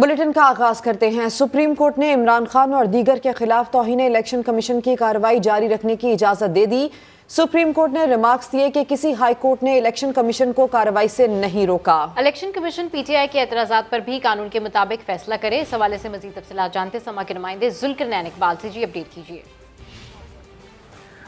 Bulletin का आगाज करते हैं। सुप्रीम कोर्ट ने इमरान खान और दीगर के खिलाफ तौहीन इलेक्शन कमीशन की कार्रवाई जारी रखने की इजाजत दे दी। सुप्रीम कोर्ट ने रिमार्क्स दिए कि किसी हाई कोर्ट ने इलेक्शन कमीशन को कार्रवाई से नहीं रोका। इलेक्शन कमीशन पीटीआई के एतराजात पर भी कानून के मुताबिक फैसला करे। इस हवाले से मजीद तफसीलात जानते समा के नुमाइंदे जुल्करनैन इकबाल से। जी अपडेट कीजिए।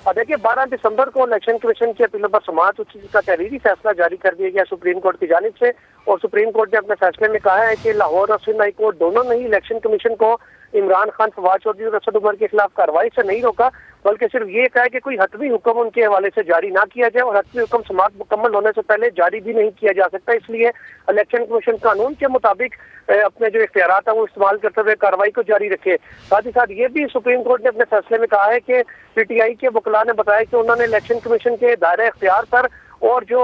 देखिए 12 दिसंबर को इलेक्शन कमीशन की अपीलों पर समाअत हुई, जिसका तहरीरी फैसला जारी कर दिया गया सुप्रीम कोर्ट की जानिब से। और सुप्रीम कोर्ट ने अपने फैसले में कहा है कि लाहौर और सिंध हाई कोर्ट दोनों ने ही इलेक्शन कमीशन को इमरान खान, फवाद चौधरी और असद उमर के खिलाफ कार्रवाई से नहीं रोका, बल्कि सिर्फ ये कहा है कि कोई हतमी हुक्म उनके हवाले से जारी ना किया जाए और हतमी हुक्म समाअत मुकम्मल होने से पहले जारी भी नहीं किया जा सकता। इसलिए इलेक्शन कमीशन कानून के मुताबिक अपने जो इख्तियारात हैं वो इस्तेमाल करते हुए कार्रवाई को जारी रखे। साथ ही साथ ये भी सुप्रीम कोर्ट ने अपने फैसले में कहा है कि पीटीआई के वकला ने बताया कि उन्होंने इलेक्शन कमीशन के दायरे इख्तियार पर और जो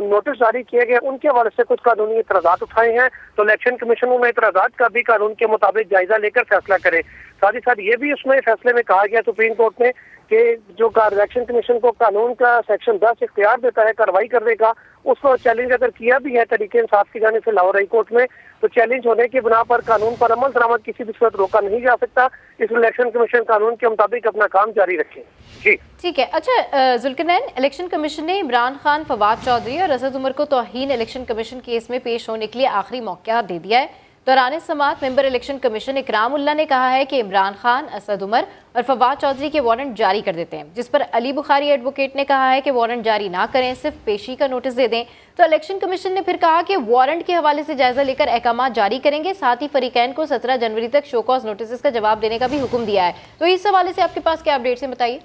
नोटिस जारी किए गए उनके हवाले से कुछ कानूनी एतराजात उठाए हैं, तो इलेक्शन कमीशन उन एतराजात का भी कानून के मुताबिक जायजा लेकर फैसला करे। साथ ही साथ ये भी उसमें फैसले में कहा गया सुप्रीम कोर्ट ने कि जो इलेक्शन कमीशन को कानून का सेक्शन 10 इख्तियार देता है कार्रवाई करने का, उसको चैलेंज अगर किया भी है तरीके इंसाफ की जानिब से लाहौर हाई कोर्ट में, तो चैलेंज होने की बिना पर कानून पर अमल दरामद किसी भी सूरत रोका नहीं जा सकता। इस इलेक्शन कमीशन कानून के मुताबिक अपना काम जारी रखे। जी ठीक है। अच्छा जुल्करनैन, इलेक्शन कमीशन ने इमरान खान, फवाद चौधरी और असद उमर को तौहीन इलेक्शन कमीशन केस में पेश होने के लिए आखिरी मौका दे दिया है। दौरान समाअत मेंबर इलेक्शन कमीशन इकराम उल्ला ने कहा है कि इमरान खान, असद उमर और फवाद चौधरी के वारंट जारी कर देते हैं, जिस पर अली बुखारी एडवोकेट ने कहा है कि वारंट जारी ना करें, सिर्फ पेशी का नोटिस दे दें। तो इलेक्शन कमीशन ने फिर कहा कि वारंट के हवाले से जायजा लेकर अहकाम जारी करेंगे। साथ ही फरीकैन को 17 जनवरी तक शो कॉज नोटिस का जवाब देने का भी हुक्म दिया है। तो इस हवाले से आपके पास क्या अपडेट्स हैं, बताइए।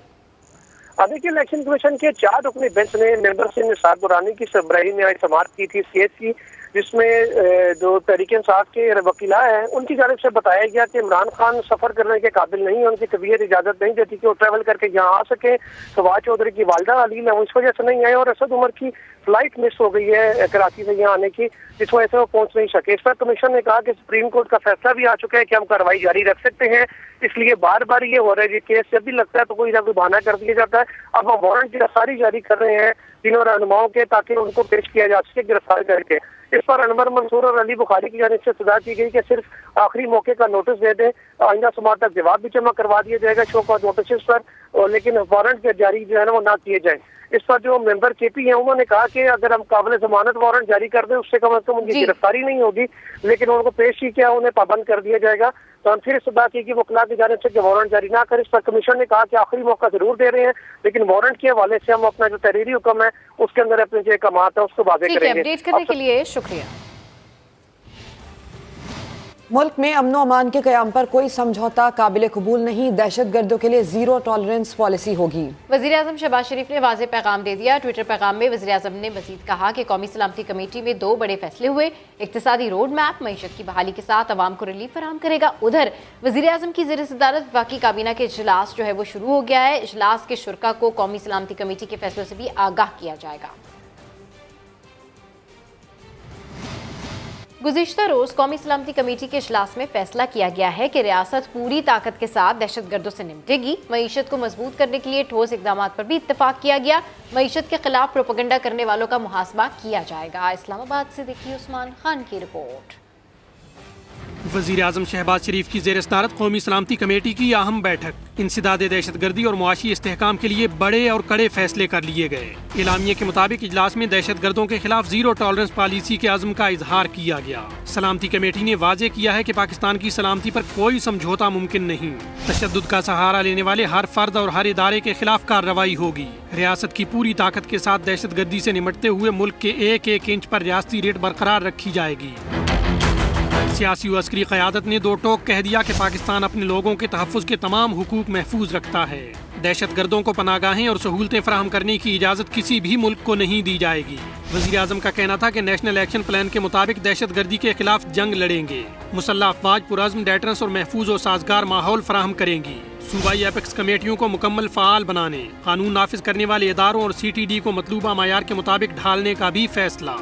देखिए इलेक्शन कमीशन के 4 रुकनी बेंच ने मेंबर से निसार दुरानी की सरबराही में आज समाअत की थी इस केस की, जिसमें जो तहरीक इंसाफ के वकीला हैं उनकी जानिब से बताया गया कि इमरान खान सफर करने के काबिल नहीं है, उनकी तबीयत इजाजत नहीं देती कि वो ट्रैवल करके यहाँ आ सके। फवाद चौधरी की वालदा अलील है, वो इस वजह से नहीं आए, और असद उमर की फ्लाइट मिस हो गई है कराची से यहाँ आने की, जिस वजह से वो पहुंच नहीं सके। इस पर कमीशन ने कहा कि सुप्रीम कोर्ट का फैसला भी आ चुका है कि हम कार्रवाई जारी रख सकते हैं, इसलिए बार बार ये हो रहा है। ये केस जब भी लगता है तो कोई ना कोई बहाना कर दिया जाता है। अब हम वारंट गिरफ्तारी जारी कर रहे हैं तीनों रहनुमाओं के, ताकि उनको पेश किया जा सके गिरफ्तार करके। इस पर अनवर मंसूर और अली बुखारी की जानिब से सजा की गई कि सिर्फ आखिरी मौके का नोटिस दे दें, आइंदा समाअत तक जवाब भी जमा करवा दिया जाएगा शो कॉज नोटिस पर, लेकिन वारंट जारी जो है ना वो ना किए जाए। इस पर जो मेंबर केपी हैं उन्होंने कहा कि अगर हम काबिल जमानत वारंट जारी कर दें उससे कम उनकी गिरफ्तारी नहीं होगी, लेकिन उनको पेश ही किया उन्हें पाबंद कर दिया जाएगा। तो हम फिर इस बात की कि वकला की जानिब से वारंट जारी ना करें। इस पर कमीशन ने कहा कि आखिरी मौका जरूर दे रहे हैं, लेकिन वारंट के हवाले से हम अपना जो तहरीरी हुक्म है उसके अंदर अपने जो अहकामात है उसको वाज़ेह करेंगे। अपडेट करने के लिए शुक्रिया। मुल्क में अमनो अमान के क़याम पर कोई समझौता काबिल कबूल नहीं, दहशत गर्दों के लिए जीरो टॉलरेंस पॉलिसी होगी। वज़ीर आज़म शहबाज शरीफ ने वाज़ेह पैगाम दे दिया। ट्विटर पैगाम में वज़ीर आज़म ने मज़ीद कहा कि कौमी सलामती कमेटी में 2 बड़े फैसले हुए। इक़्तिसादी रोड मैप मईशत की बहाली के साथ अवाम को रिलीफ फराहम करेगा। उधर वज़ीर आज़म की ज़ेर सदारत वफाकी काबीना के इजलास जो है वो शुरू हो गया है। इजलास के शुरका को कौमी सलामती कमेटी के फैसलों से भी आगाह किया जाएगा। गुज़िश्ता रोज कौमी सलामती कमेटी के इजलास में फैसला किया गया है कि रियासत पूरी ताकत के साथ दहशत गर्दों से निपटेगी। मईशत को मजबूत करने के लिए ठोस इकदाम पर भी इत्तेफाक किया गया। मईशत के खिलाफ प्रोपेगेंडा करने वालों का मुहासबा किया जाएगा। इस्लामाबाद से देखिए उस्मान खान की रिपोर्ट। वज़ीर आज़म शहबाज शरीफ की ज़ेर सदारत कौमी सलामती कमेटी की अहम बैठक। इंसदाद दहशत गर्दी और मुआशी इस्तेहकाम के लिए बड़े और कड़े फैसले कर लिए गए। एलामिया के मुताबिक इजलास में दहशत गर्दों के खिलाफ जीरो टॉलरेंस पॉलिसी के अज़्म का इजहार किया गया। सलामती कमेटी ने वाज़ेह किया है कि पाकिस्तान की सलामती पर कोई समझौता मुमकिन नहीं। तशद्दुद का सहारा लेने वाले हर फर्द और हर इदारे के खिलाफ कार्रवाई होगी। रियासत की पूरी ताकत के साथ दहशत गर्दी से निमटते हुए मुल्क के एक एक इंच पर रियासती रेट बरकरार रखी जाएगी। सियासी व अस्करी क़यादत ने 2 टोक कह दिया कि पाकिस्तान अपने लोगों के तहफ़्फ़ुज़ के तमाम हुकूक महफूज रखता है। दहशत गर्दों को पनागाहें और सहूलतें फराहम करने की इजाज़त किसी भी मुल्क को नहीं दी जाएगी। वज़ीर आज़म का कहना था कि नेशनल एक्शन प्लान के मुताबिक दहशत गर्दी के खिलाफ जंग लड़ेंगे। मुसल्लह अफवाज पुरअज़्म, डेटरेंस और महफूज और साजगार माहौल फराहम करेंगी। सूबाई एपेक्स कमेटियों को मुकम्मल फ़ाल बनाने, कानून नाफिज करने वाले इदारों और CTD को मतलूबा मायार के मुताबिक ढालने का भी फैसला।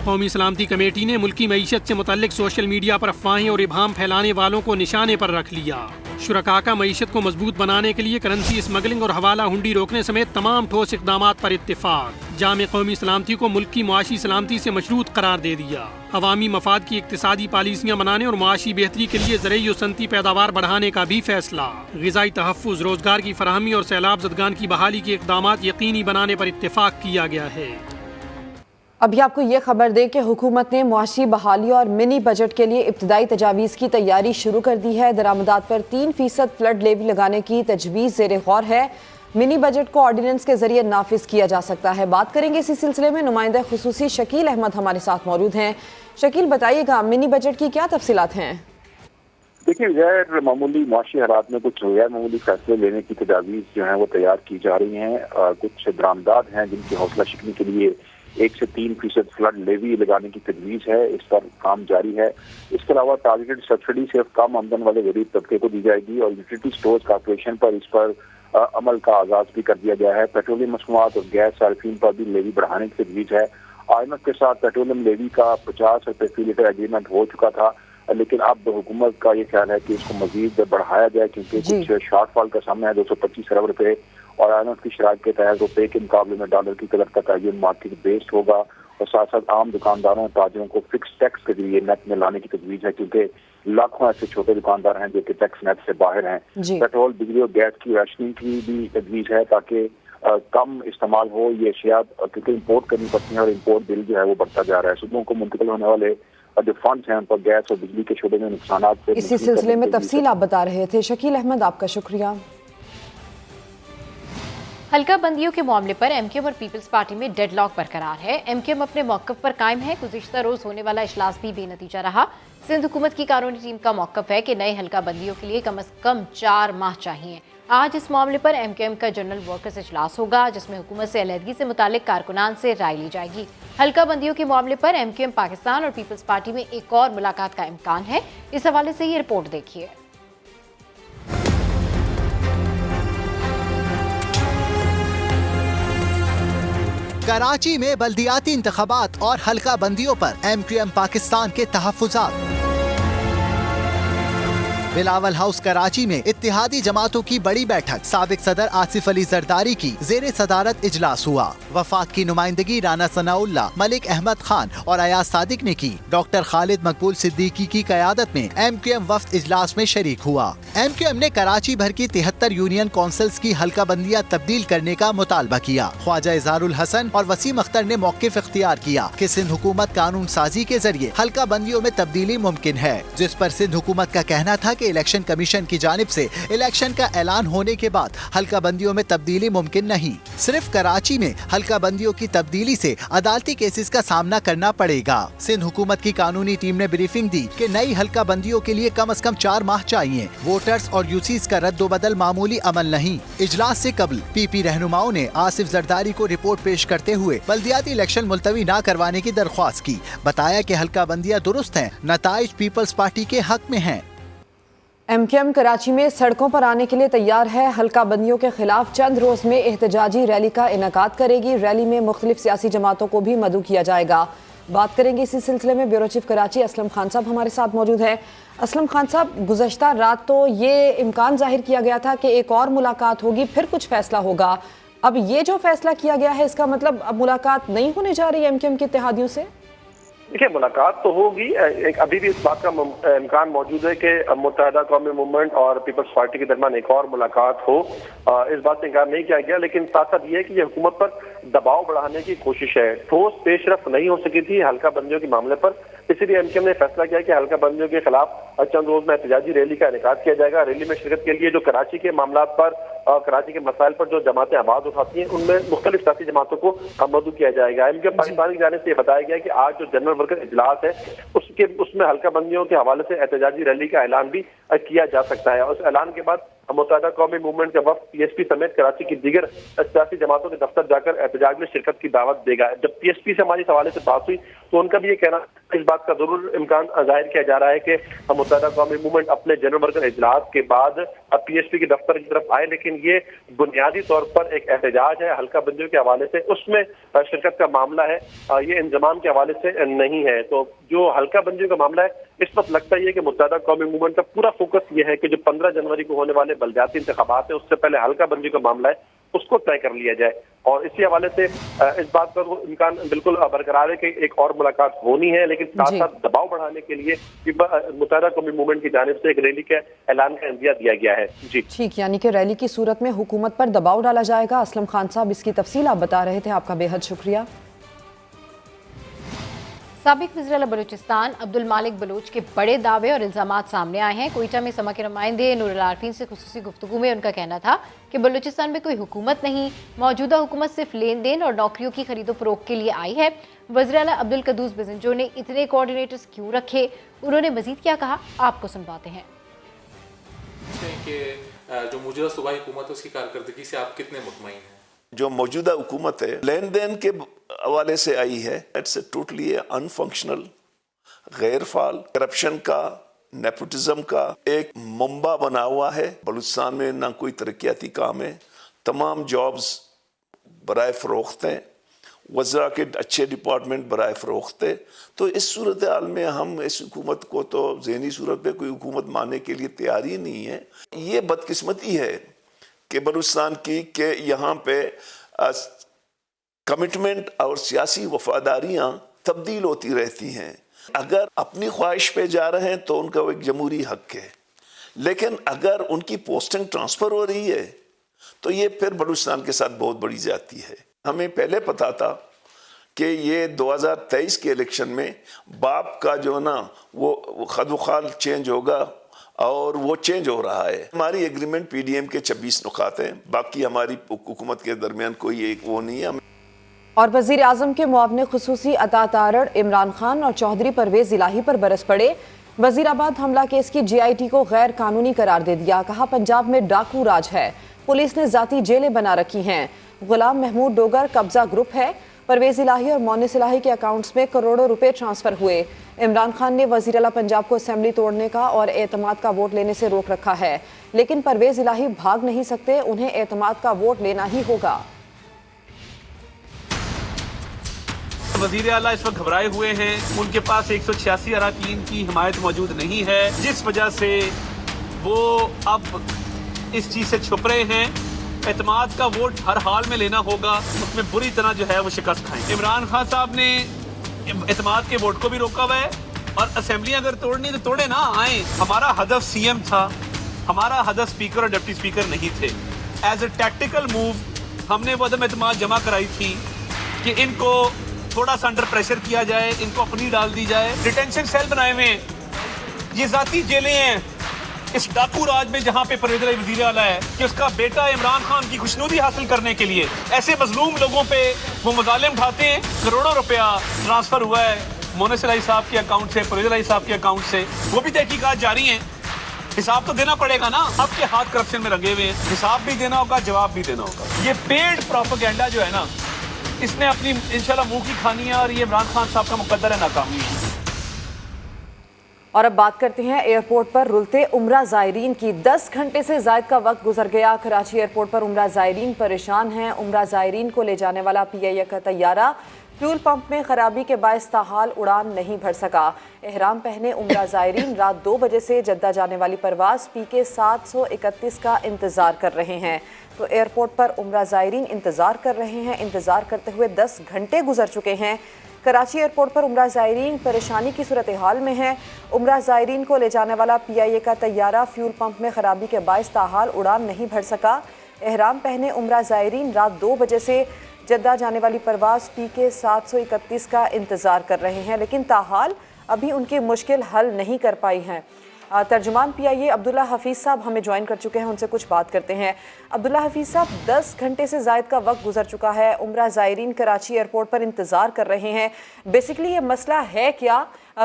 कौमी सलामती कमेटी ने मुल्की मईशत से मुतल्लिक सोशल मीडिया पर अफवाहें और इबाहम फैलाने वालों को निशाने पर रख लिया। शुरका का मईशत को मजबूत बनाने के लिए करंसी स्मगलिंग और हवाला हुंडी रोकने समेत तमाम ठोस इकदामात पर इत्तेफाक। जामे कौमी सलामती को मुल्क की मुआशी सलामती से मशरूत करार दे दिया। अवामी मफाद की इक्तिसादी पॉलिसियाँ बनाने और मुआशी बेहतरी के लिए ज़रई और सनती पैदावार बढ़ाने का भी फैसला। ग़िज़ाई तहफ़्फ़ुज़, रोज़गार की फराहमी और सैलाब ज़दगान की बहाली के इक़दामात यकीनी बनाने पर इत्तेफाक किया गया है। अभी आपको ये खबर दें कि हुकूमत ने मुआशी बहाली और मिनी बजट के लिए इब्तदाई तजावीज़ की तैयारी शुरू कर दी है। दरामदात पर 3% फ्लड लेवी लगाने की तजवीज़ ज़ेर गौर है। मिनी बजट को ऑर्डिनेंस के जरिए नाफिज किया जा सकता है। बात करेंगे इसी सिलसिले में, नुमाइंदा खुसूसी शकील अहमद हमारे साथ मौजूद हैं। शकील, बताइएगा मिनी बजट की क्या तफसीलात हैं? देखिए, गैर मामूली मुआशी हालात में कुछ गैर मामूली फैसले लेने की तजावीज़ जो हैं वो तैयार की जा रही हैं। कुछ दरामदात हैं जिनकी हौसला शिकनी के लिए 1 से 3% फ्लड लेवी लगाने की तजवीज़ है। इस पर काम जारी है। इसके अलावा टारगेटेड सब्सिडी सिर्फ कम आमदन वाले गरीब तबके को दी जाएगी और यूटिलिटी स्टोर्स कॉर्पोरेशन पर इस पर अमल का आगाज भी कर दिया गया है। पेट्रोलियम मसनूआत और गैस सार्फिन पर भी लेवी बढ़ाने की तजवीज़ है। IMF के साथ पेट्रोलियम लेवी का 50 रुपये फी लीटर एग्रीमेंट हो चुका था, लेकिन अब हुकूमत का ये ख्याल है कि इसको मजीद बढ़ाया जाए क्योंकि कुछ शॉर्टफॉल का सामना है। 225 अरब रुपये और IMF की शराब के तहत रुपये के मुकाबले में डॉलर की कदर का तयन मार्केट बेस्ड होगा और साथ साथ आम दुकानदारों और ताजरों को फिक्स टैक्स के जरिए नेट में लाने की तजवीज़ है क्योंकि लाखों ऐसे छोटे दुकानदार हैं जो कि टैक्स नेट से बाहर हैं। पेट्रोल, बिजली और गैस की राशनिंग की भी तजवीज़ है ताकि कम इस्तेमाल हो ये अशिया, क्योंकि इम्पोर्ट करनी पड़ती है और इम्पोर्ट बिल जो है वो बढ़ता जा रहा है। सूबों को मुंतकिल होने वाले जो फंड्स हैं उन पर गैस और बिजली के शोबे में नुकसान। इसी सिलसिले में तफसील आप बता रहे थे। शकील अहमद, आपका शुक्रिया। हल्का बंदियों के मामले पर MQM और पीपल्स पार्टी में डेडलॉक बरकरार है। MQM अपने मौक़िफ़ पर कायम है। गुज़िश्ता रोज़ होने वाला इजलास भी बेनतीजा रहा। सिंध हुकूमत की कानूनी टीम का मौक़िफ़ है कि नए हल्का बंदियों के लिए कम से कम 4 माह चाहिए। आज इस मामले पर MQM का जनरल वर्कर्स इजलास होगा जिसमें हुकूमत से अलहदगी से मुतालिक कारकुनान से राय ली जाएगी। हल्का बंदियों के मामले पर MQM पाकिस्तान और पीपल्स पार्टी में एक और मुलाकात का इम्कान है। इस हवाले से ये रिपोर्ट देखिए। कराची में बल्दियाती इंतखाबात और हल्का बंदियों पर MQM पाकिस्तान के तहफ़्फ़ुज़ात। बिलावल हाउस कराची में इत्तिहादी जमातों की बड़ी बैठक। साबिक सदर आसिफ अली जरदारी की ज़ेरे सदारत इजलास हुआ। वफाक की नुमाइंदगी राना सनाउल्लाह, मलिक अहमद खान और अयाज सादिक ने की। डॉक्टर खालिद मकबूल सिद्दीकी की क़यादत में MQM वफ़द इजलास में शरीक हुआ। MQM ने कराची भर की 73 यूनियन काउंसिल्स की हल्का बंदियाँ तब्दील करने का मुतालबा किया। ख्वाजा इज़हारुल हसन और वसीम अख्तर ने मौक़िफ़ इख्तियार किया कि सिंध हुकूमत कानून साजी के जरिए हल्का बंदियों में तब्दीली मुमकिन है, जिस पर सिंध हुकूमत का कहना था कि इलेक्शन कमीशन की जानिब से इलेक्शन का ऐलान होने के बाद हल्का बंदियों में तब्दीली मुमकिन नहीं। सिर्फ कराची में हल्का बंदियों की तब्दीली से अदालती केसेस का सामना करना पड़ेगा। सिंध हुकूमत की कानूनी टीम ने ब्रीफिंग दी कि नई हल्का बंदियों के लिए कम से कम 4 माह चाहिए। वोटर्स और यूसीस का रद्दोबदल मामूली अमल नहीं। इजलास से कबल PP रहनुमाओं ने आसिफ जरदारी को रिपोर्ट पेश करते हुए बल्दियाती इलेक्शन मुलतवी न करवाने की दरख्वास्त की। बताया कि हल्का बंदियाँ दुरुस्त हैं, नताइज पीपल्स पार्टी के हक में हैं। MQM कराची में सड़कों पर आने के लिए तैयार है। हल्का बंदियों के खिलाफ चंद रोज में एहतजाजी रैली का इनेकाद करेगी। रैली में मुख्तलिफ सियासी जमातों को भी मदऊ किया जाएगा। बात करेंगे इसी सिलसिले में। ब्यूरो चीफ कराची असलम खान साहब हमारे साथ मौजूद है। असलम खान साहब, गुज़श्ता रात तो ये इम्कान जाहिर किया गया था कि एक और मुलाकात होगी, फिर कुछ फैसला होगा। अब ये जो फैसला किया गया है इसका मतलब अब मुलाकात नहीं होने जा रही है MQM के इत्तेहादियों से? देखिए, मुलाकात तो होगी। एक अभी भी इस बात का इम्कान मौजूद है कि मुत्तहिदा कौमी मूवमेंट और पीपल्स पार्टी के दरमियान एक और मुलाकात हो। इस बात से इनकार नहीं किया गया, लेकिन साथ साथ ये है कि ये हुकूमत पर दबाव बढ़ाने की कोशिश है। ठोस पेशरफ्त नहीं हो सकी थी हल्का बंदियों के मामले पर, इसीलिए MQM ने फैसला किया कि हल्का बंदियों के खिलाफ चंद रोज में एहतजाजी रैली का इनेकाद किया जाएगा। रैली में शिरकत के लिए जो कराची के मामला पर, कराची के मसाइल पर जो जमातें आवाज उठाती हैं उनमें मुख्तलिफ सियासी जमातों को मदऊ किया जाएगा। MQM पाकिस्तान की जानिब से बात किया गया कि आज जो जनरल वर्कर इजलास है उसमें हल्का बंदियों के हवाले से एहतजाजी रैली का ऐलान भी किया जा सकता है। उस ऐलान के बाद मुत्तहिदा कौमी मूवमेंट का वफ्द PSP समेत कराची की दीगर सियासी जमातों के दफ्तर जाकर एहतजाज में शिरकत की दावत देगा। जब PSP से हमारी इस हवाले से बात हुई تو ان کا بھی یہ کہنا اس بات کا ضرور امکان ظاہر کیا جا رہا ہے کہ متحدہ قومی موومنٹ اپنے جنرل ورکر اجلاس کے بعد اب پی ایس پی کے دفتر کی طرف آئے، لیکن یہ بنیادی طور پر ایک احتجاج ہے حلقہ بندیوں کے حوالے سے، اس میں شرکت کا معاملہ ہے، یہ انضمام کے حوالے سے نہیں ہے۔ تو جو حلقہ بندیوں کا معاملہ ہے اس وقت لگتا ہی ہے کہ متحدہ قومی موومنٹ کا پورا فوکس یہ ہے کہ جو 15 جنوری کو ہونے والے بلدیاتی انتخابات ہیں اس سے پہلے حلقہ بندی کا معاملہ ہے اس کو طے کر لیا جائے، اور اسی حوالے سے اس بات کا امکان بالکل برقرار ہے کہ ایک اور ملاقات ہونی ہے، لیکن ساتھ ساتھ دباؤ بڑھانے کے لیے متحدہ قومی موومنٹ کی جانب سے ایک ریلی کے اعلان کا عندیہ دیا گیا ہے۔ جی ٹھیک، یعنی کہ ریلی کی صورت میں حکومت پر دباؤ ڈالا جائے گا۔ اسلم خان صاحب اس کی تفصیل آپ بتا رہے تھے، آپ کا بے حد شکریہ۔ سابق وزیر اعلی بلوچستان عبد المالک بلوچ کے بڑے دعوے اور الزامات سامنے آئے ہیں۔ کوئٹہ میں سما کے نمائندے نور العارفین سے خصوصی گفتگو میں ان کا کہنا تھا کہ بلوچستان میں کوئی حکومت نہیں، موجودہ حکومت صرف لین دین اور نوکریوں کی خرید و فروخت کے لیے آئی ہے۔ وزیر اعلی عبد القدوس بزنجو نے اتنے کوآرڈینیٹرز کیوں رکھے، انہوں نے مزید کیا کہا، آپ کو سنواتے ہیں۔ کہ جو موجودہ صوبائی حکومت ہے اس کی کارکردگی سے آپ کتنے مطمئن ہیں؟ جو موجودہ حکومت ہے لین دین کے حوالے سے آئی ہے، اٹس ٹوٹلی ان فنکشنل، غیر فعال، کرپشن کا، نیپوٹزم کا ایک منبع بنا ہوا ہے۔ بلوچستان میں نہ کوئی ترقیاتی کام ہے، تمام جابز برائے فروخت ہیں، وزراء کے اچھے ڈپارٹمنٹ برائے فروخت ہے۔ تو اس صورتحال میں ہم اس حکومت کو تو ذہنی صورت پہ کوئی حکومت ماننے کے لیے تیار ہی نہیں ہے۔ یہ بدقسمتی ہے کہ بلوچستان کی کہ یہاں پہ کمٹمنٹ اور سیاسی وفاداریاں تبدیل ہوتی رہتی ہیں۔ اگر اپنی خواہش پہ جا رہے ہیں تو ان کا ایک جمہوری حق ہے، لیکن اگر ان کی پوسٹنگ ٹرانسفر ہو رہی ہے تو یہ پھر بلوچستان کے ساتھ بہت بڑی زیادتی ہے۔ ہمیں پہلے پتا تھا کہ یہ 2023 کے الیکشن میں باپ کا جو نا وہ خد و خال چینج ہوگا، اور وہ چینج ہو رہا ہے۔ ہماری ایگریمنٹ پی ڈی ایم کے 26 نکات ہیں، باقی ہماری حکومت کے درمیان کوئی ایک وہ نہیں ہے۔ اور وزیر اعظم کے معاون خصوصی عطا تارڑ عمران خان اور چودھری پرویز الہی پر برس پڑے۔ وزیر آباد حملہ کیس کی جی آئی ٹی کو غیر قانونی قرار دے دیا، کہا پنجاب میں ڈاکو راج ہے، پولیس نے ذاتی جیلیں بنا رکھی ہیں، غلام محمود ڈوگر قبضہ گروپ ہے۔ پرویز الہی اور مونس الہی کے اکاؤنٹس میں کروڑوں روپے ٹرانسفر ہوئے۔ عمران خان نے وزیر اعلیٰ پنجاب کو اسمبلی توڑنے کا اور اعتماد کا ووٹ لینے سے روک رکھا ہے، لیکن پرویز الہی بھاگ نہیں سکتے، انہیں اعتماد کا ووٹ لینا ہی ہوگا۔ وزیر اعلیٰ اس وقت گھبرائے ہوئے ہیں، ان کے پاس 186 اراکین کی حمایت موجود نہیں ہے، جس وجہ سے وہ اب اس چیز سے چھپ رہے ہیں۔ اعتماد کا ووٹ ہر حال میں لینا ہوگا، اس میں بری طرح جو ہے وہ شکست کھائیں۔ عمران خان صاحب نے اعتماد کے ووٹ کو بھی روکا ہوا ہے، اور اسمبلی اگر توڑنی تو توڑے نا، آئیں۔ ہمارا ہدف سی ایم تھا، ہمارا ہدف اسپیکر اور ڈپٹی اسپیکر نہیں تھے۔ ایز اے ٹیکٹیکل موو ہم نے وہ عدم اعتماد جمع کرائی تھی کہ ان کو تھوڑا سا انڈر پریشر کیا جائے، ان کو اپنی ڈال دی جائے۔ ڈیٹینشن سیل بنائے ہوئے ہیں، یہ ذاتی جیلیں ہیں اس ڈاکو راج میں، جہاں پہ پرویز الہی وزیر اعلیٰ ہے، کہ اس کا بیٹا عمران خان کی خوشنودی حاصل کرنے کے لیے ایسے مظلوم لوگوں پہ وہ مظالم اٹھاتے ہیں۔ کروڑوں روپیہ ٹرانسفر ہوا ہے مونس الہی صاحب کے اکاؤنٹ سے، پرویز الہی صاحب کے اکاؤنٹ سے، وہ بھی تحقیقات جاری ہیں۔ حساب تو دینا پڑے گا نا، اب کے ہاتھ کرپشن میں رنگے ہوئے ہیں، حساب بھی دینا ہوگا، جواب بھی دینا ہوگا۔ یہ پیڈ پروپیگنڈا جو ہے نا، اس نے اپنی انشاءاللہ منہ کی کھانی ہے، اور یہ عمران خان صاحب کا مقدر ہے ناکامی ہے۔ اور اب بات کرتے ہیں ایئرپورٹ پر رلتے عمرہ زائرین کی۔ 10 گھنٹے سے زائد کا وقت گزر گیا، کراچی ایئرپورٹ پر عمرہ زائرین پریشان ہیں۔ عمرہ زائرین کو لے جانے والا پی آئی اے کا طیارہ فیول پمپ میں خرابی کے باعث تاحال اڑان نہیں بھر سکا۔ احرام پہنے عمرہ زائرین رات 2 بجے سے جدہ جانے والی پرواز پی کے 731 کا انتظار کر رہے ہیں۔ تو ایئرپورٹ پر عمرہ زائرین انتظار کر رہے ہیں، انتظار کرتے ہوئے 10 گھنٹے گزر چکے ہیں۔ کراچی ایئرپورٹ پر عمرہ زائرین پریشانی کی صورتحال میں ہیں۔ عمرہ زائرین کو لے جانے والا پی آئی اے کا طیارہ فیول پمپ میں خرابی کے باعث تاحال اڑان نہیں بھر سکا۔ احرام پہنے عمرہ زائرین رات 2 بجے سے جدہ جانے والی پرواز پی کے 731 کا انتظار کر رہے ہیں، لیکن تاحال ابھی ان کی مشکل حل نہیں کر پائی ہیں۔ ترجمان پی آئی اے عبداللہ حفیظ صاحب ہمیں جوائن کر چکے ہیں، ان سے کچھ بات کرتے ہیں۔ عبداللہ حفیظ صاحب، 10 گھنٹے سے زائد کا وقت گزر چکا ہے، عمرہ زائرین کراچی ایئرپورٹ پر انتظار کر رہے ہیں۔ بیسیکلی یہ مسئلہ ہے کیا،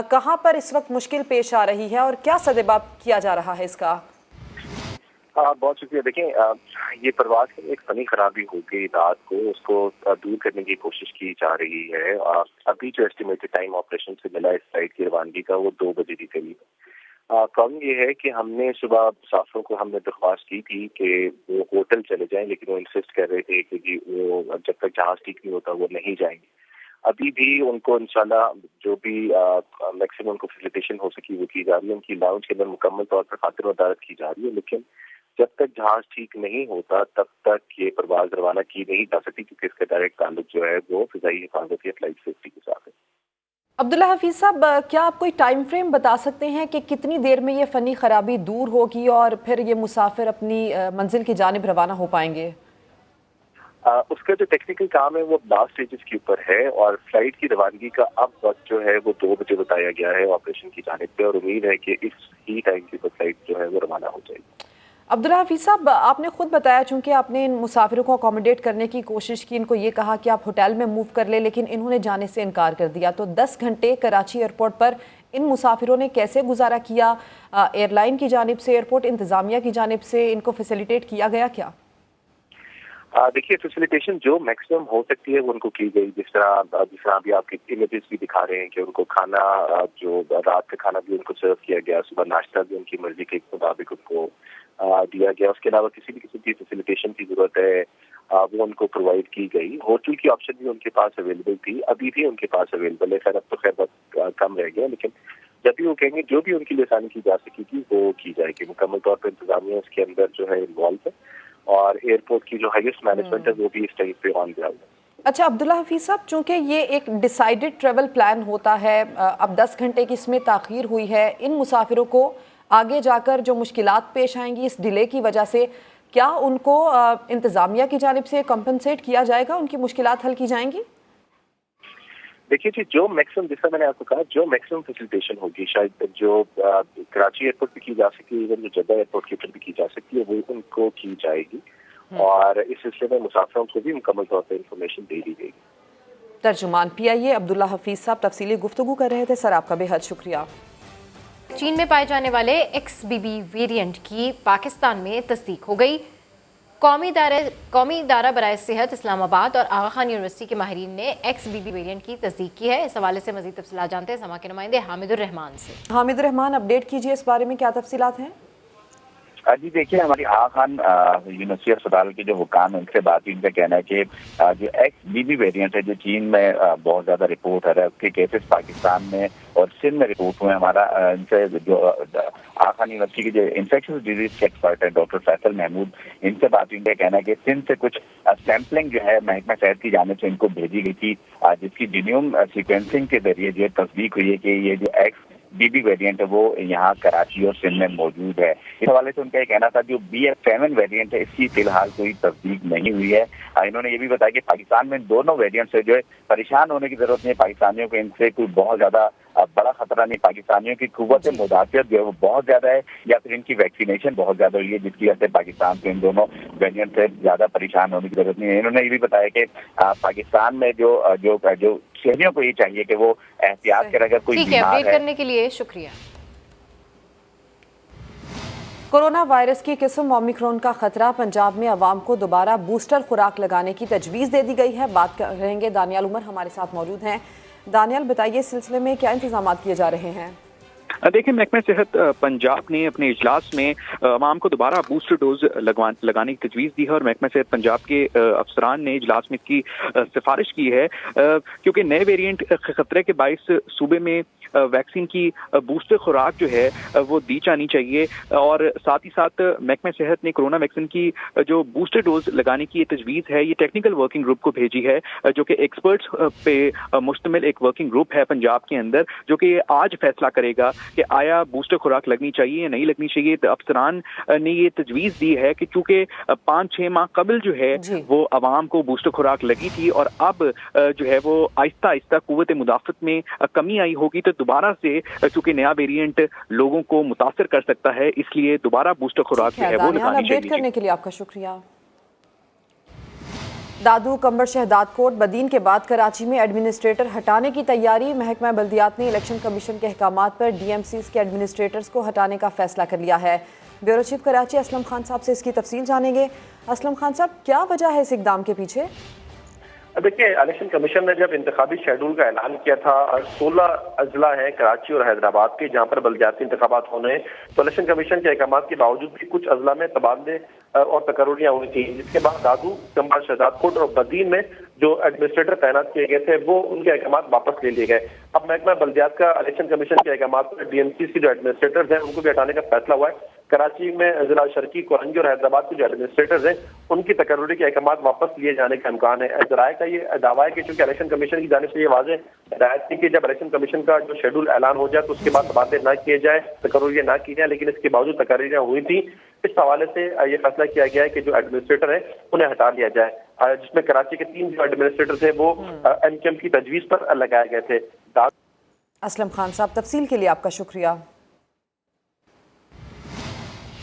کہاں پر اس وقت مشکل پیش آ رہی ہے اور کیا سدباب کیا جا رہا ہے اس کا؟ بہت شکریہ. دیکھیں یہ پرواز کی ایک فنی خرابی ہو گئی رات کو, اس کو دور کرنے کی کوشش کی جا رہی ہے. ابھی جو ایسٹیمیٹڈ ٹائم آپریشن سے ملا اس فلائٹ کی روانگی کا وہ 2 بجے کے قریب ہے. پرابلم یہ ہے کہ ہم نے صبح مسافروں کو ہم نے درخواست کی تھی کہ وہ ہوٹل چلے جائیں, لیکن وہ انسسٹ کر رہے تھے کہ جی وہ جب تک جہاز ٹھیک نہیں ہوتا وہ نہیں جائیں گے. ابھی بھی ان کو انشاءاللہ جو بھی میکسیمم ان کو فیسیلیٹیشن ہو سکی وہ کی جا رہی ہے. ان کی لاؤنج کے اندر مکمل طور پر خاطر مدارت کی جا رہی ہے, لیکن جب تک جہاز ٹھیک نہیں ہوتا تب تک یہ پرواز روانہ کی نہیں جا سکتی, کیونکہ اس کا ڈائریکٹ تعلق جو ہے وہ فضائی حفاظت یا فلائٹ سیفٹی کے ساتھ ہے. عبداللہ حفیظ صاحب, کیا آپ کوئی ٹائم فریم بتا سکتے ہیں کہ کتنی دیر میں یہ فنی خرابی دور ہوگی اور پھر یہ مسافر اپنی منزل کی جانب روانہ ہو پائیں گے؟ اس کا جو ٹیکنیکل کام ہے وہ لاسٹ اسٹیجز کے اوپر ہے, اور فلائٹ کی روانگی کا اب وقت جو ہے وہ 2 بجے بتایا گیا ہے آپریشن کی جانب پہ, اور امید ہے کہ اس ہی ٹائم کے اوپر فلائٹ جو ہے وہ روانہ ہو جائے گی. عبداللہ حفیظ صاحب, آپ نے خود بتایا چونکہ آپ نے ان مسافروں کو اکوموڈیٹ کرنے کی کوشش کی, ان کو یہ کہا کہ آپ ہوٹل میں موو کر لیں, لیکن انہوں نے جانے سے انکار کر دیا. تو 10 گھنٹے کراچی ایئرپورٹ پر ان مسافروں نے کیسے گزارا کیا؟ ایئر لائن کی جانب سے, ایئرپورٹ انتظامیہ کی جانب سے ان کو فیسیلیٹیٹ کیا گیا کیا؟ دیکھیے فیسیلیٹیشن جو میکسیمم ہو سکتی ہے وہ ان کو کی گئی. جس طرح ابھی آپ کی امیجز بھی دکھا رہے ہیں کہ ان کو کھانا, جو رات کا کھانا بھی ان کو سرو کیا گیا, صبح ناشتہ بھی ان کی مرضی کے مطابق ان کو دیا گیا. اس کے علاوہ کسی بھی قسم کی فیسیلیٹیشن کی ضرورت ہے وہ ان کو پرووائڈ کی گئی. ہوٹل کی آپشن بھی ان کے پاس اویلیبل تھی, ابھی بھی ان کے پاس اویلیبل ہے. خیر اب تو خیر بہت کم رہ گیا, لیکن جب بھی وہ کہیں گے جو بھی ان کی لیے آسانی کی جا سکے گی وہ کی جائے گی. مکمل طور پر انتظامیہ اس کے اندر جو ہے انوالو ہے, اور ایئرپورٹ کی جو ہائیسٹ مینجمنٹ ہے وہ بھی اس ٹائم پہ آن گراؤنڈ ہے. اچھا عبداللہ حفیظ صاحب, چونکہ یہ ایک ڈیسائیڈڈ ٹریول پلان ہوتا ہے, اب 10 گھنٹے کی اس میں تاخیر ہوئی ہے, ان مسافروں کو آگے جا کر جو مشکلات پیش آئیں گی اس ڈیلے کی وجہ سے, کیا ان کو انتظامیہ کی جانب سے کمپنسیٹ کیا جائے گا, ان کی مشکلات حل کی جائیں گی؟ دیکھیے جی, جو میکسیمم جیسا میں نے آپ کو کہا جو میکسیمم فیسیلیٹیشن ہوگی شاید جو کراچی ایئرپورٹ پہ کی جا سکتی ہے, ایون جو جدہ ایئرپورٹ کے اوپر بھی کی جا سکتی ہے, وہ ان کو کی جائے گی, اور اس سلسلے میں مسافروں کو بھی مکمل طور پر انفارمیشن دے دی گئی. ترجمان PIA عبداللہ حفیظ صاحب تفصیلی گفتگو کر رہے تھے. سر آپ کا بے حد شکریہ. چین میں پائے جانے والے XBB ویریئنٹ کی پاکستان میں تصدیق ہو گئی. قومی ادارہ برائے صحت اسلام آباد اور آغا خان یونیورسٹی کے ماہرین نے XBB ویریئنٹ کی تصدیق کی ہے. اس حوالے سے مزید تفصیلات جانتے ہیں سما کے نمائندے حامد الرحمان سے. حامد الرحمان, اپڈیٹ کیجیے اس بارے میں, کیا تفصیلات ہیں؟ جی دیکھیے, ہماری آغا خان یونیورسٹی اسپتال کے جو حکام ہیں ان سے بات ہوئی, ان کا کہنا ہے کہ جو XBB ویریئنٹ ہے جو چین میں بہت زیادہ رپورٹ ہو رہا ہے, اس کے کیسز پاکستان میں اور سندھ میں رپورٹ ہوئے. ہمارا ان سے جو آغا خان یونیورسٹی کے جو انفیکشس ڈیزیز کے ایکسپرٹ ہے ڈاکٹر فیصل محمود, ان سے بات ہوئی, ان کا کہنا ہے کہ سندھ سے کچھ سیمپلنگ جو ہے محکمہ صحت کی جانب سے ان کو بھیجی گئی تھی, جس کی جینوم سیکوینسنگ کے ذریعے جو تصدیق ہوئی ہے کہ یہ جو XBB ویریئنٹ ہے وہ یہاں کراچی اور سندھ میں موجود ہے. اس حوالے سے ان کا یہ کہنا تھا جو BF7 ویریئنٹ ہے اس کی فی الحال کوئی تصدیق نہیں ہوئی ہے. انہوں نے یہ بھی بتایا کہ پاکستان میں دونوں ویریئنٹ سے جو ہے پریشان ہونے کی ضرورت نہیں ہے. پاکستانیوں کو ان سے کوئی بہت زیادہ بڑا خطرہ نہیں. پاکستانیوں کی قوت مدافعت جو ہے وہ بہت زیادہ ہے, یا پھر ان کی ویکسینیشن بہت زیادہ ہوئی ہے, جس کی وجہ سے پاکستان کو ان دونوں ویریئنٹ سے زیادہ پریشان ہونے کی ضرورت نہیں ہے. انہوں نے یہ بھی بتایا کہ پاکستان میں جو شہریوں کو یہ چاہیے کہ وہ احتیاط کرے, اگر کوئی بیمار ہے. اپڈیٹ کرنے کے لیے شکریہ. کورونا وائرس کی قسم اومیکرون کا خطرہ, پنجاب میں عوام کو دوبارہ بوسٹر خوراک لگانے کی تجویز دے دی گئی ہے. بات کریں گے, دانیال عمر ہمارے ساتھ موجود ہیں. دانیال بتائیے اس سلسلے میں کیا انتظامات کیے جا رہے ہیں؟ دیکھیں, محکمہ صحت پنجاب نے اپنے اجلاس میں عوام کو دوبارہ بوسٹر ڈوز لگانے کی تجویز دی ہے, اور محکمہ صحت پنجاب کے افسران نے اجلاس میں اس کی سفارش کی ہے, کیونکہ نئے ویریئنٹ خطرے کے باعث صوبے میں ویکسین کی بوسٹر خوراک جو ہے وہ دی جانی چاہیے. اور ساتھ ہی ساتھ محکمہ صحت نے کرونا ویکسین کی جو بوسٹر ڈوز لگانے کی یہ تجویز ہے, یہ ٹیکنیکل ورکنگ گروپ کو بھیجی ہے, جو کہ ایکسپرٹس پہ مشتمل ایک ورکنگ گروپ ہے پنجاب کے اندر, جو کہ آج فیصلہ کرے گا کہ آیا بوسٹر خوراک لگنی چاہیے یا نہیں لگنی چاہیے. افسران نے یہ تجویز دی ہے کہ چونکہ 5-6 ماہ قبل جو ہے وہ عوام کو بوسٹر خوراک لگی تھی, اور اب جو ہے وہ آہستہ آہستہ قوت مدافعت میں کمی آئی ہوگی, تو دوبارہ سے چونکہ نیا ویریئنٹ لوگوں کو متاثر کر سکتا ہے, اس لیے دوبارہ بوسٹر خوراک جو ہے وہ لگانی چاہیے. اپڈیٹ کرنے کے لیے آپ کا شکریہ. दादू कंबर शहदाद कोट बदीन के बाद कराची में एडमिनिस्ट्रेटर हटाने की तैयारी। महकमा बल्दियात ने इलेक्शन कमीशन के अहकामात पर डीएमसीज के एडमिनिस्ट्रेटर्स को हटाने का फैसला कर लिया है। ब्यूरो चीफ कराची असलम खान साहब से इसकी तफसील जानेंगे। असलम खान साहब, क्या वजह है इस इकदाम के पीछे? देखिए, इलेक्शन कमीशन ने जब इंतखाबी शेड्यूल का ऐलान किया था, 16 अजला हैं कराची और हैदराबाद के जहां पर बल्दियाती इंतखाबात होने हैं, तो इलेक्शन कमीशन के अहकामात के बावजूद भी कुछ अजला में तबादले और तकर्रुरियां हुई थी, जिसके बाद दादू कंबर शहदाद कोट और बदीन में जो एडमिनिस्ट्रेटर तैनात किए गए थे वो उनके अहकामात वापस ले लिए गए। अब महकमा बल्दियात का इलेक्शन कमीशन के अहकामात पर डीएमसी के जो एडमिनिस्ट्रेटर्स हैं उनको भी हटाने का फैसला हुआ है। कराची में जिला शर्की, कोरंगी और हैदराबाद के जो एडमिनिस्ट्रेटर्स हैं उनकी तकर्रुरी के अहकामात वापस लिए जाने का इम्कान है। जराये का ये दावा है कि चूंकि इलेक्शन कमीशन की जानिब से ये वाज़ेह हिदायत थी कि जब इलेक्शन कमीशन का जो शेड्यूल ऐलान हो जाए तो उसके बाद तबादले ना किए जाए, तकर्रुरियां ना की जाए, लेकिन इसके बावजूद तकर्रुरियां हुई थी। इस हवाले से ये फैसला किया गया है कि जो एडमिनिस्ट्रेटर है उन्हें हटा लिया जाए, जिसमें कराची के 3 जो एडमिनिस्ट्रेटर थे वो एमकेएम की तजवीज पर लगाए गए थे। असलम खान साहब, तफसील के लिए आपका शुक्रिया।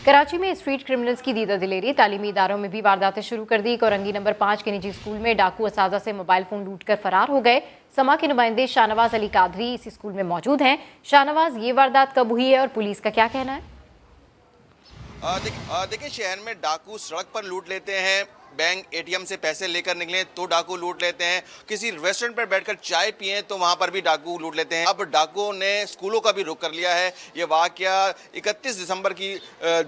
कराची में स्ट्रीट क्रिमिनल्स की दीदा दिलेरी, तालीमी इदारों में भी वारदातें शुरू कर दी। कोरंगी नंबर 5 के निजी स्कूल में डाकू असाजा से मोबाइल फोन लूट कर फरार हो गए। समा के नुमाइंदे शाहनवाज अली कादरी इसी स्कूल में मौजूद हैं। शाहनवाज, ये वारदात कब हुई है और पुलिस का क्या कहना है? देखिए, शहर में डाकू सड़क पर लूट लेते हैं, बैंक एटीएम से पैसे लेकर निकले तो डाकू लूट लेते हैं, किसी रेस्टोरेंट पर बैठकर चाय पिए तो वहां पर भी डाकू लूट लेते हैं। अब डाकुओं ने स्कूलों का भी रुख कर लिया है। ये वाकया 31 दिसंबर की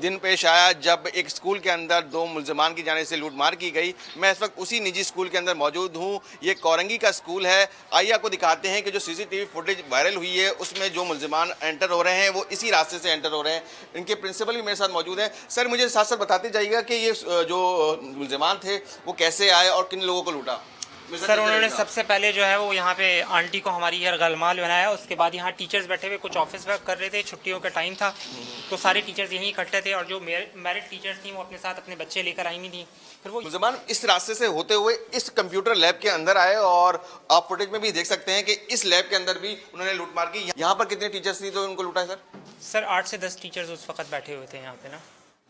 दिन पेश आया जब एक स्कूल के अंदर 2 मुल्जिमान की जाने से लूटमार की गई। मैं इस वक्त उसी निजी स्कूल के अंदर मौजूद हूँ। ये कोरंगी का स्कूल है। आइए आपको दिखाते हैं कि जो सीसीटीवी फुटेज वायरल हुई है उसमें जो मुल्जिमान एंटर हो रहे हैं वो इसी रास्ते से एंटर हो रहे हैं। इनके प्रिंसिपल भी मेरे साथ मौजूद हैं। सर, मुझे साथ साथ बताते जाइएगा कि ये जो मुल्जिमान थे वो कैसे आए और किन लोगों को लूटा? सर, उन्होंने सबसे पहले जो है वो यहाँ पे आंटी को हमारी यार गलमाल बनाया। उसके बाद यहाँ टीचर्स बैठे हुए कुछ ऑफिस वर्क कर रहे थे, छुट्टियों का टाइम था तो सारे टीचर्स यहीं इकट्ठे थे और जो मैरिड टीचर्स थी वो अपने साथ अपने बच्चे लेकर आई हुई थी। फिर वो मुल्जिमान इस रास्ते से होते हुए इस कंप्यूटर लैब के अंदर आए और आप फुटेज में भी देख सकते हैं कि इस लैब के अंदर भी उन्होंने लूटमार की। यहाँ पर कितने टीचर्स थी तो उनको लूटा है? सर 8 से 10 टीचर्स उस वक्त बैठे हुए थे यहाँ पे ना।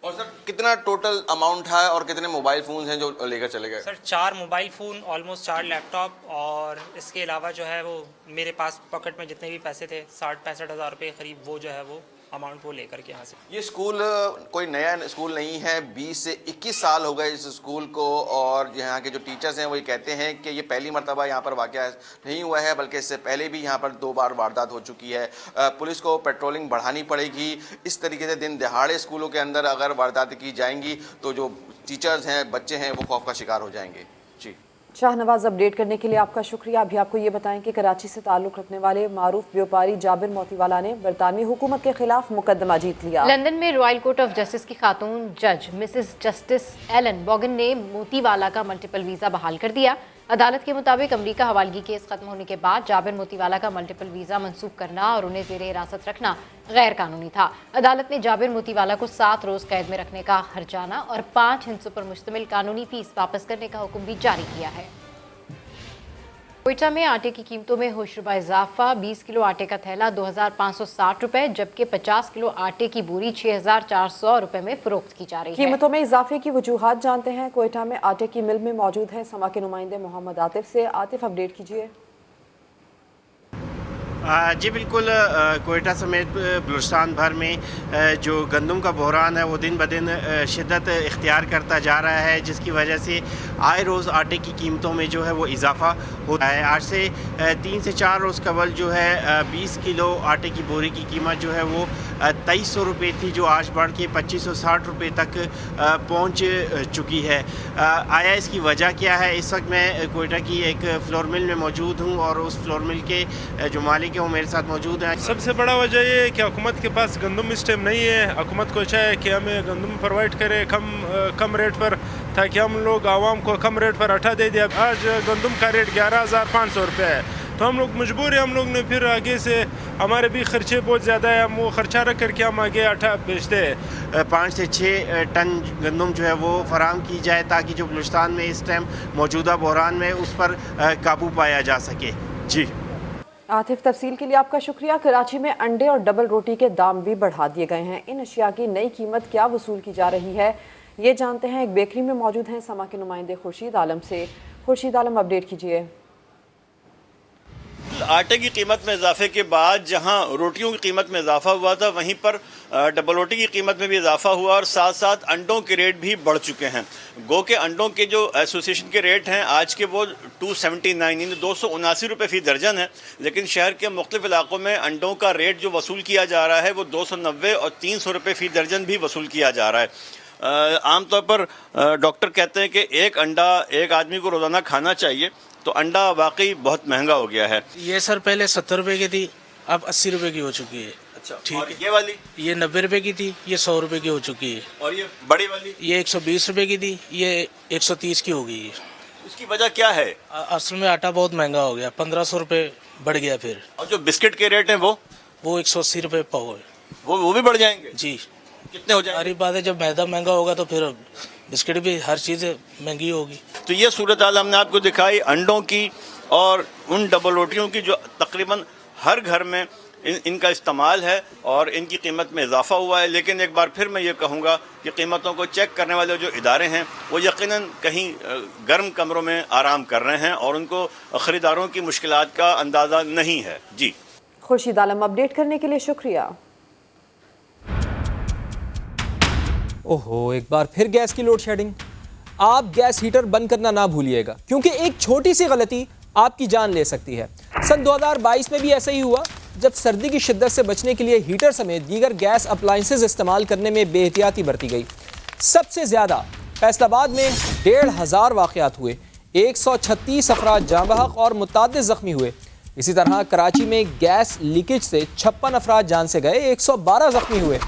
और सर, कितना टोटल अमाउंट है और कितने मोबाइल फ़ोन्स हैं जो लेकर चले गए? Sir 4 mobile phone, almost 4 laptop और इसके अलावा जो है वो मेरे पास पॉकेट में जितने भी पैसे थे 60-65 हज़ार रुपये करीब वो जो है वो अमाउंट वो लेकर के यहाँ से। ये स्कूल कोई नया स्कूल नहीं है, 20 से 21 साल हो गए इस स्कूल को और यहाँ के जो टीचर्स हैं वो ये कहते हैं कि ये पहली मरतबा यहाँ पर वाक़या नहीं हुआ है बल्कि इससे पहले भी यहाँ पर 2 बार वारदात हो चुकी है। पुलिस को पेट्रोलिंग बढ़ानी पड़ेगी। इस तरीके से दिन दहाड़े स्कूलों के अंदर अगर वारदातें की जाएंगी तो जो टीचर्स हैं, बच्चे हैं, वो खौफ का शिकार हो जाएंगे। जी शाहनवाज, अपडेट करने के लिए आपका शुक्रिया। अभी आपको ये बताएं कि कराची से ताल्लुक़ रखने वाले मारूफ व्यापारी जाबिर मोतीवाला ने बरतानवी हुकूमत के खिलाफ मुकदमा जीत लिया। लंदन में रॉयल कोर्ट ऑफ जस्टिस की खातून जज मिसेस जस्टिस एलन बॉगन ने मोतीवाला का मल्टीपल वीज़ा बहाल कर दिया। अदालत के मुताबिक अमरीका हवालगी केस खत्म होने के बाद जाबिर मोतीवाला का मल्टीपल वीज़ा मंसूख करना और उन्हें ज़ेर हिरासत रखना गैर कानूनी था। अदालत ने जाबिर मोतीवाला को 7 रोज़ कैद में रखने का हर्जाना और 5 हिस्सों पर मुश्तमिल कानूनी फीस वापस करने का हुक्म भी जारी किया है। कोयटा में आटे की कीमतों में होशरुबा इजाफा। 20 किलो आटे का थैला 2560 रुपए जबकि 50 किलो आटे की बोरी 6400 रुपए में फरोख्त की जा रही है। कीमतों में इजाफे की वजूहात जानते हैं। कोयटा में आटे की मिल में मौजूद है समा के नुमाइंदे मोहम्मद आतिफ से। आतिफ, अपडेट कीजिए। जी बिल्कुल, कोयटा समेत बलूचिस्तान भर में जो गंदम का बहरान है वो दिन ब दिन शिद्दत इख्तियार करता जा रहा है, जिसकी वजह से आए रोज़ आटे की कीमतों में जो है वो इजाफ़ा होता है। आज से 3 से 4 रोज़ कबल जो है 20 किलो आटे की बोरी की कीमत जो है वो 2300 रुपये थी, जो आज बढ़ के 2560 रुपये तक पहुँच चुकी है। आया इसकी वजह क्या है? इस वक्त मैं कोयटा की एक फ्लोर मिल में मौजूद हूँ और उस फ्लोर मिल के जो मालिक है वो मेरे साथ मौजूद है। सबसे बड़ा वजह ये है कि हुकूमत के पास गंदम इस टाइम नहीं है। हुकूमत को चाहे कि हमें गंदम प्रोवाइड करे कम रेट पर, ताकि हम लोग आवाम को कम रेट पर आटा दे दिया। आज गंदम का रेट 11,500 रुपये है, तो हम लोग मजबूर है। हम लोग ने फिर आगे से हमारे भी खर्चे बहुत ज़्यादा है, हम वो खर्चा रख करके हम आगे आटा बेचते हैं। 5 से 6 टन गंदम जो है वो फराहम की जाए ताकि जो बलूचिस्तान में इस टाइम मौजूदा बहरान में उस पर काबू पाया जा सके। जी आतिफ, तफसील के लिए आपका शुक्रिया। कराची में अंडे और डबल रोटी के दाम भी बढ़ा दिए गए हैं। इन अशिया की नई कीमत क्या वसूल की जा रही है, ये जानते हैं। एक बेकरी में मौजूद हैं समा के नुमाइंदे खुर्शीद आलम से। खुर्शीद आलम अपडेट कीजिए। आटे की कीमत में इजाफे के बाद जहां रोटियों की कीमत में इजाफा हुआ था, वहीं पर डबल रोटी की कीमत में भी इजाफा हुआ और साथ साथ अंडों के रेट भी बढ़ चुके हैं। गो के अंडों के जो एसोसिएशन के रेट हैं आज के वो 279 यानी 279 रुपये फ़ी दर्जन है, लेकिन शहर के मुख्तलिफ इलाकों में अंडों का रेट जो वसूल किया जा रहा है वो 290 और 300 रुपये फ़ी दर्जन भी वसूल किया जा रहा है। आमतौर पर डॉक्टर कहते हैं कि एक अंडा एक आदमी को रोज़ाना खाना चाहिए, तो अंडा वाकई बहुत महंगा हो गया है। ये सर पहले 70 रुपए की थी, अब 80 रुपए की हो चुकी है। अच्छा, ठीक और है। ये वाली ये 90 रुपए की थी, ये 100 रुपए की हो चुकी है। और ये बड़ी वाली ये 120 रुपए की थी, ये 130 की हो गई है। इसकी वजह क्या है? असल में आटा बहुत महंगा हो गया, 1500 रुपए बढ़ गया। फिर और जो बिस्किट के रेट हैं वो 180 रुपए पाव है। वो भी बढ़ जाएंगे जी। कितने हो जाएंगे? सारी बात है, जब मैदा महंगा होगा तो फिर बिस्किट भी, हर चीज़ महंगी होगी। तो ये सूरत हाल हमने आपको दिखाई अंडों की और उन डबल रोटियों की जो तकरीबन हर घर में इनका इस्तेमाल है और इनकी कीमत में इजाफा हुआ है। लेकिन एक बार फिर मैं ये कहूँगा कि कीमतों को चेक करने वाले जो इदारे हैं वो यकीनन कहीं गर्म कमरों में आराम कर रहे हैं और उनको ख़रीदारों की मुश्किलात का अंदाज़ा नहीं है। जी, खुर्शीद आलम अपडेट करने के लिए शुक्रिया। ओहो, एक बार फिर गैस की लोड शेडिंग। आप गैस हीटर बंद करना ना भूलिएगा, क्योंकि एक छोटी सी गलती आपकी जान ले सकती है। सन 2022 में भी ऐसा ही हुआ, जब सर्दी की शिद्दत से बचने के लिए हीटर समेत दीगर गैस अप्लाइंसेस इस्तेमाल करने में बेहतियाती बरती गई। सबसे ज़्यादा फैसलाबाद में 1500 वाक़यात हुए, 136 अफराद जाँ बहक और मुतअद्दिद ज़ख्मी हुए। इसी तरह कराची में गैस लीकेज से 56 अफराद जान से गए, 112 ज़ख्मी हुए।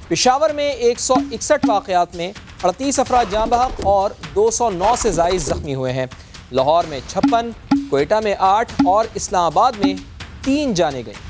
पेशावर में 161 वाक़यात में 38 अफराद जाँ बहक और 209 से ज़ायद ज़ख्मी हुए हैं। लाहौर में 56, कोयटा में 8 और इस्लामाबाद में 3 जानें गईं।